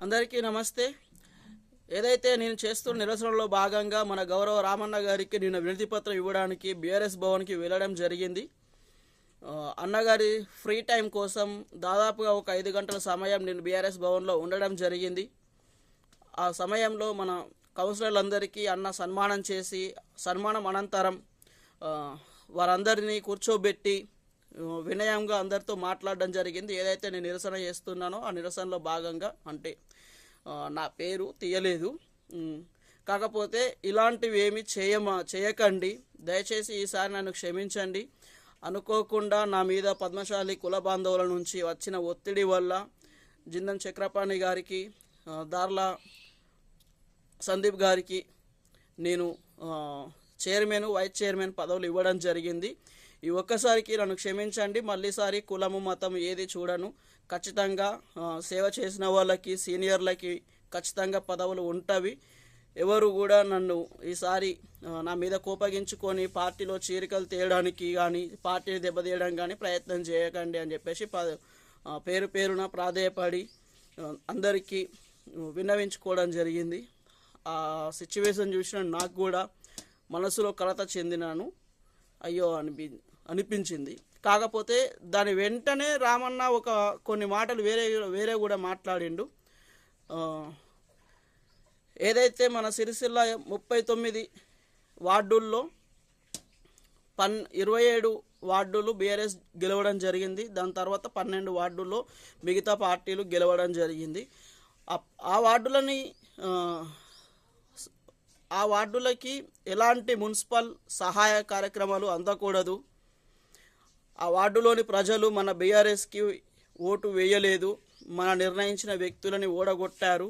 అందరికీ నమస్తే. ఏదైతే నేను చేస్తున్న నిరసనలో భాగంగా మన గౌరవ రామన్న గారికి నేను వినతి పత్రం ఇవ్వడానికి బీఆర్ఎస్ భవన్కి వెళ్ళడం జరిగింది. అన్నగారి ఫ్రీ టైం కోసం దాదాపుగా ఒక 5 గంటల సమయం నేను బీఆర్ఎస్ భవన్లో ఉండడం జరిగింది. ఆ సమయంలో మన కౌన్సిలర్లందరికీ అన్న సన్మానం చేసి సన్మానం అనంతరం వారందరినీ కూర్చోబెట్టి వినయంగా అందరితో మాట్లాడడం జరిగింది. ఏదైతే నేను నిరసన చేస్తున్నానో ఆ నిరసనలో భాగంగా అంటే నా పేరు తీయలేదు. కాకపోతే ఇలాంటివి ఏమి చేయకండి, దయచేసి ఈసారి నన్ను క్షమించండి. అనుకోకుండా నా మీద పద్మశాలి కుల బాంధవుల నుంచి వచ్చిన ఒత్తిడి వల్ల జిందం చక్రపాణి గారికి, దార్ల సందీప్ గారికి నేను చైర్మన్, వైస్ చైర్మన్ పదవులు ఇవ్వడం జరిగింది. ఈ ఒక్కసారికి నన్ను క్షమించండి. మళ్ళీసారి కులము మతం ఏది చూడను. ఖచ్చితంగా సేవ చేసిన వాళ్ళకి, సీనియర్లకి ఖచ్చితంగా పదవులు ఉంటవి. ఎవరు కూడా నన్ను ఈసారి నా మీద కోపగించుకొని పార్టీలో చీరికలు తేయడానికి కానీ, పార్టీని దెబ్బతీయడం కానీ ప్రయత్నం చేయకండి అని చెప్పేసి పేరు పేరున ప్రాధేయపడి అందరికీ విన్నవించుకోవడం జరిగింది. ఆ సిచ్యువేషన్ చూసిన నాకు కూడా మనసులో కలత చెందినాను. అయ్యో అనిపించింది. కాకపోతే దాని వెంటనే రామన్న కొన్ని మాటలు వేరే కూడా మాట్లాడిండు. ఏదైతే మన సిరిసిల్ల 39 వార్డుల్లో 27 వార్డులు బీఆర్ఎస్ గెలవడం జరిగింది. దాని తర్వాత 12 వార్డుల్లో మిగతా పార్టీలు గెలవడం జరిగింది. ఆ వార్డులకి ఎలాంటి మున్సిపల్ సహాయ కార్యక్రమాలు అందకూడదు. ఆ వార్డులోని ప్రజలు మన బీఆర్ఎస్కి ఓటు వేయలేదు, మన నిర్ణయించిన వ్యక్తులని ఓడగొట్టారు.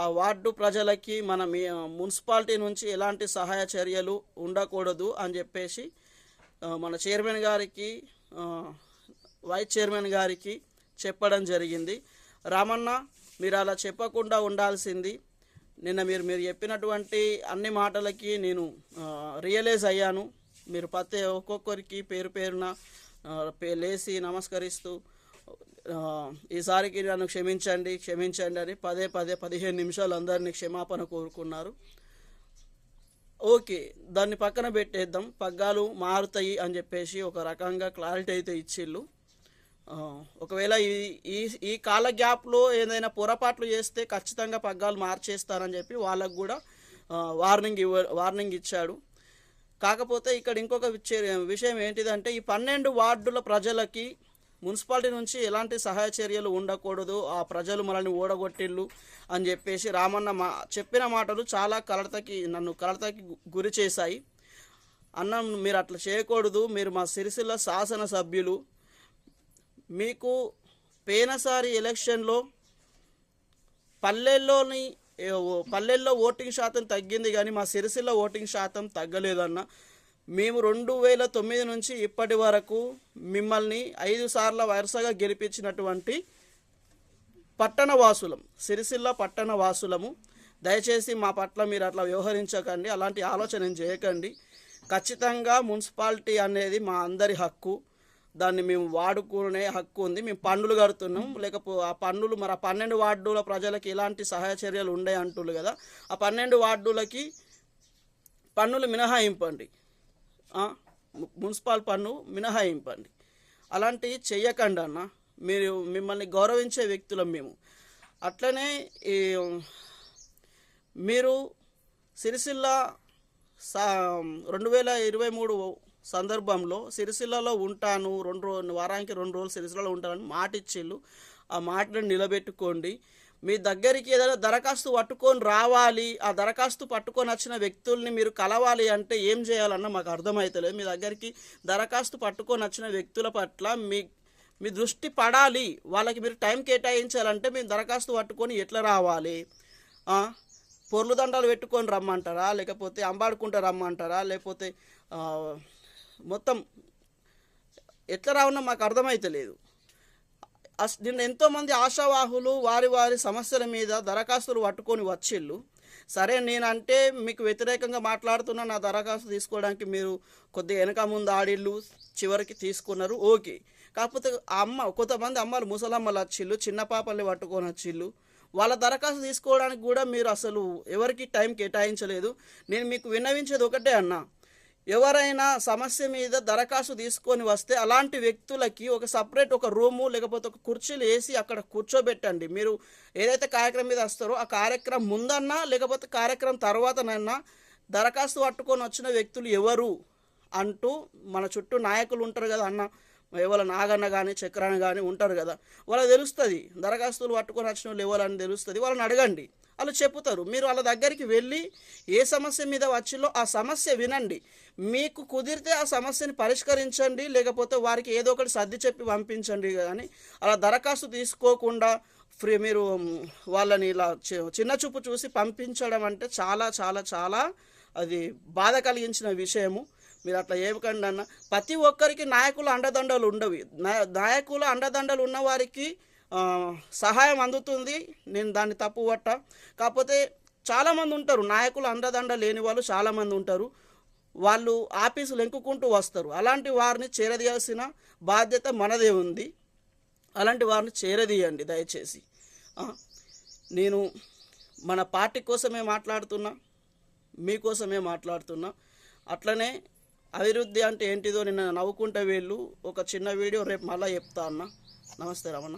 ఆ వార్డు ప్రజలకి మన మున్సిపాలిటీ నుంచి ఎలాంటి సహాయ చర్యలు ఉండకూడదు అని చెప్పేసి మన చైర్మన్ గారికి, వైస్ చైర్మన్ గారికి చెప్పడం జరిగింది. రామన్న, మీరు అలా చెప్పకుండా ఉండాల్సింది. నిన్న మీరు చెప్పినటువంటి అన్ని మాటలకి నేను రియలైజ్ అయ్యాను. మీరు ఒక్కొక్కరికి పేరు పేరున లేచి నమస్కరిస్తూ ఈసారికి నన్ను క్షమించండి అని పదే 15 నిమిషాలు అందరినీ క్షమాపణ కోరుకున్నారు. ఓకే, దాన్ని పక్కన పెట్టేద్దాం. పగ్గాలు మారుతాయి అని చెప్పేసి ఒక రకంగా క్లారిటీ అయితే ఇచ్చిళ్ళు. ఒకవేళ ఈ కాల గ్యాప్లో ఏదైనా పొరపాట్లు చేస్తే ఖచ్చితంగా పగ్గాలు మార్చేస్తారని చెప్పి వాళ్ళకు కూడా వార్నింగ్ ఇచ్చాడు. కాకపోతే ఇక్కడ ఇంకొక విషయం ఏంటిదంటే, ఈ 12 వార్డుల ప్రజలకి మున్సిపాలిటీ నుంచి ఎలాంటి సహాయ చర్యలు ఉండకూడదు, ఆ ప్రజలు మనల్ని ఓడగొట్టిళ్ళు అని చెప్పేసి రామన్న చెప్పిన మాటలు చాలా నన్ను కలతకి గురి చేశాయి. అన్న, మీరు అట్లా చేయకూడదు. మీరు మా సిరిసిల్ల శాసనసభ్యులు. మీకు పోయినసారి ఎలక్షన్లో పల్లెల్లో ఓటింగ్ శాతం తగ్గింది, కానీ మా సిరిసిల్ల ఓటింగ్ శాతం తగ్గలేదన్న. మేము 2009 నుంచి ఇప్పటి వరకు మిమ్మల్ని 5 సార్లు వరుసగా గెలిపించినటువంటి పట్టణవాసులం, సిరిసిల్ల పట్టణవాసులము. దయచేసి మా పట్ల మీరు అట్లా వ్యవహరించకండి, అలాంటి ఆలోచన చేయకండి. ఖచ్చితంగా మున్సిపాలిటీ అనేది మా అందరి హక్కు. దాన్ని మేము వాడుకునే హక్కు ఉంది. మేము పన్నులు కడుతున్నాం. లేకపోతే ఆ పన్నులు మరి ఆ 12 వార్డుల ప్రజలకి ఎలాంటి సహాయ చర్యలు ఉండే అంటున్నారు కదా, ఆ 12 వార్డులకి పన్నులు మినహాయింపండి, మున్సిపల్ పన్ను మినహాయింపండి. అలాంటివి చెయ్యకండి అన్న. మిమ్మల్ని గౌరవించే వ్యక్తులం మేము. అట్లనే మీరు సిరిసిల్ల 2023 సందర్భంలో సిరిసిల్లలో ఉంటాను, వారానికి 2 రోజులు సిరిసిల్లలో ఉంటానని మాట ఇచ్చిళ్ళు. ఆ మాటను నిలబెట్టుకోండి. మీ దగ్గరికి ఏదైనా దరఖాస్తు పట్టుకొని రావాలి, ఆ దరఖాస్తు పట్టుకొని వచ్చిన వ్యక్తుల్ని మీరు కలవాలి అంటే ఏం చేయాలన్నా మాకు అర్థమవుతలేదు. మీ దగ్గరికి దరఖాస్తు పట్టుకొని వచ్చిన వ్యక్తుల పట్ల మీ దృష్టి పడాలి. వాళ్ళకి మీరు టైం కేటాయించాలంటే మేము దరఖాస్తు పట్టుకొని ఎట్లా రావాలి? పొర్లు దండాలు పెట్టుకొని రమ్మంటారా, లేకపోతే అంబాడుకుంటూ రమ్మంటారా, లేకపోతే మొత్తం ఎట్లా రావున్నా మాకు అర్థమవుతలేదు. నిన్న ఎంతోమంది ఆశావాహులు వారి సమస్యల మీద దరఖాస్తులు పట్టుకొని వచ్చిళ్ళు. సరే, నేనంటే మీకు వ్యతిరేకంగా మాట్లాడుతున్నా, నా దరఖాస్తు తీసుకోవడానికి మీరు కొద్దిగా వెనక ముందు ఆడిళ్ళు, చివరికి తీసుకున్నారు, ఓకే. కాకపోతే కొంతమంది అమ్మలు ముసలమ్మలు వచ్చిళ్ళు, చిన్న పాపల్ని పట్టుకొని వచ్చిళ్ళు, వాళ్ళ దరఖాస్తు తీసుకోవడానికి కూడా మీరు అసలు ఎవరికి టైం కేటాయించలేదు. నేను మీకు విన్నవించేది ఒకటే అన్న, ఎవరైనా సమస్య మీద దరఖాస్తు తీసుకొని వస్తే అలాంటి వ్యక్తులకి ఒక సపరేట్ ఒక రూము లేకపోతే ఒక కుర్చీలు వేసి అక్కడ కూర్చోబెట్టండి. మీరు ఏదైతే కార్యక్రమం మీద వస్తారో ఆ కార్యక్రమం ముందన్నా లేకపోతే కార్యక్రమం తర్వాతనైనా దరఖాస్తు పట్టుకొని వచ్చిన వ్యక్తులు ఎవరు అంటూ మన చుట్టూ నాయకులు ఉంటారు కదా అన్న, ఎవరు నాగన్న కానీ చక్రాన్న కానీ ఉంటారు కదా, వాళ్ళకి తెలుస్తుంది దరఖాస్తులు పట్టుకొని వచ్చిన వాళ్ళు ఎవరని తెలుస్తుంది. వాళ్ళని అడగండి, వాళ్ళు చెప్తారు. మీరు వాళ్ళ దగ్గరికి వెళ్ళి ఏ సమస్య మీద వచ్చిలో ఆ సమస్య వినండి. మీకు కుదిరితే ఆ సమస్యని పరిష్కరించండి, లేకపోతే వారికి ఏదో ఒకటి సర్ది చెప్పి పంపించండి. కానీ అలా దరఖాస్తు తీసుకోకుండా మీరు వాళ్ళని ఇలా చిన్న చూపు చూసి పంపించడం అంటే చాలా చాలా చాలా అది బాధ కలిగించిన విషయము. మీరు అట్లా ఏమకండి అన్న. ప్రతి ఒక్కరికి నాయకుల అండదండలు ఉండవు. నాయకుల అండదండలు ఉన్న వారికి సహాయం అందుతుంది, నేను దాన్ని తప్పు పట్ట. కాకపోతే చాలామంది ఉంటారు నాయకులు అండదండ లేని వాళ్ళు చాలామంది ఉంటారు. వాళ్ళు ఆఫీసులు ఎంకుకుంటూ వస్తారు. అలాంటి వారిని చేరదీయాల్సిన బాధ్యత మనదే ఉంది. అలాంటి వారిని చేరదీయండి దయచేసి. నేను మన పార్టీ కోసమే మాట్లాడుతున్నా, మీకోసమే మాట్లాడుతున్నా. అట్లనే అభివృద్ధి అంటే ఏంటిదో నిన్న నవ్వుకుంటే వీళ్ళు ఒక చిన్న వీడియో రేపు మళ్ళీ చెప్తా అన్న. నమస్తే రమణ.